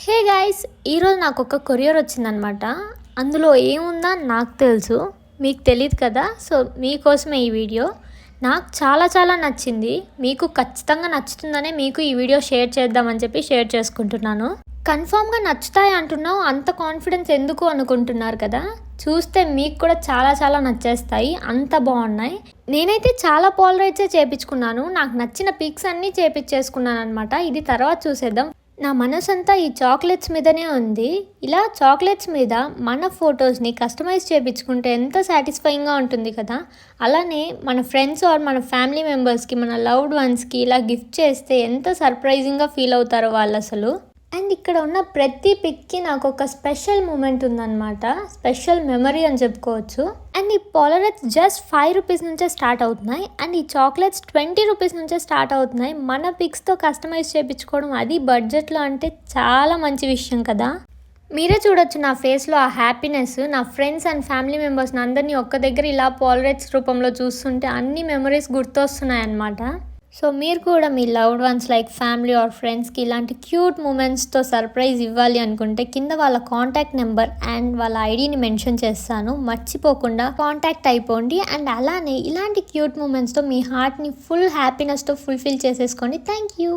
Hey guys, ఈరోజు నాకు ఒక కొరియర్ వచ్చిందనమాట. అందులో ఏముందా నాకు తెలుసు, మీకు తెలియదు కదా. సో మీకోసమే ఈ వీడియో. నాకు చాలా చాలా నచ్చింది, మీకు ఖచ్చితంగా నచ్చుతుందనే మీకు ఈ వీడియో షేర్ చేద్దామని చెప్పి షేర్ చేసుకుంటున్నాను. కన్ఫామ్గా నచ్చుతాయి అంటున్నావు, అంత కాన్ఫిడెన్స్ ఎందుకు అనుకుంటున్నారు కదా. చూస్తే మీకు కూడా చాలా చాలా నచ్చేస్తాయి, అంత బాగున్నాయి. నేనైతే చాలా పోలరైడ్సే చేయించుకున్నాను, నాకు నచ్చిన పిక్స్ అన్నీ చేయించేసుకున్నాను అనమాట. ఇది తర్వాత చూసేద్దాం. నా మనసంతా ఈ చాక్లెట్స్ మీదనే ఉంది. ఇలా చాక్లెట్స్ మీద మన ఫొటోస్ని కస్టమైజ్ చేయించుకుంటే ఎంత సాటిస్ఫైయింగ్గా ఉంటుంది కదా. అలానే మన ఫ్రెండ్స్ ఆర్ మన ఫ్యామిలీ మెంబర్స్కి, మన లవ్డ్ వన్స్కి ఇలా గిఫ్ట్ చేస్తే ఎంత సర్ప్రైజింగ్గా ఫీల్ అవుతారో వాళ్ళు అసలు. అండ్ ఇక్కడ ఉన్న ప్రతి పిక్కి నాకు ఒక స్పెషల్ మూమెంట్ ఉందన్నమాట, స్పెషల్ మెమరీ అని చెప్పుకోవచ్చు. అండ్ ఈ పోలరైడ్స్ జస్ట్ 5 రూపీస్ నుంచే స్టార్ట్ అవుతున్నాయి. అండ్ ఈ చాక్లెట్స్ 20 రూపీస్ నుంచే స్టార్ట్ అవుతున్నాయి. మన పిక్స్తో కస్టమైజ్ చేయించుకోవడం, అది బడ్జెట్లో, అంటే చాలా మంచి విషయం కదా. మీరే చూడొచ్చు నా ఫేస్లో ఆ హ్యాపీనెస్. నా ఫ్రెండ్స్ అండ్ ఫ్యామిలీ మెంబర్స్ని అందరినీ ఒక్క దగ్గర ఇలా పోలరైడ్స్ రూపంలో చూస్తుంటే అన్ని మెమరీస్ గుర్తొస్తున్నాయి అన్నమాట. సో మీరు కూడా మీ loved ones like family or ఫ్రెండ్స్కి ఇలాంటి క్యూట్ మూమెంట్స్తో సర్ప్రైజ్ ఇవ్వాలి అనుకుంటే కింద వాళ్ళ కాంటాక్ట్ నెంబర్ అండ్ వాళ్ళ ఐడిని మెన్షన్ చేస్తాను, మర్చిపోకుండా కాంటాక్ట్ అయిపోండి. అండ్ అలానే ఇలాంటి క్యూట్ మూమెంట్స్తో మీ హార్ట్ని ఫుల్ హ్యాపీనెస్తో ఫుల్ఫిల్ చేసేసుకోండి. Thank you.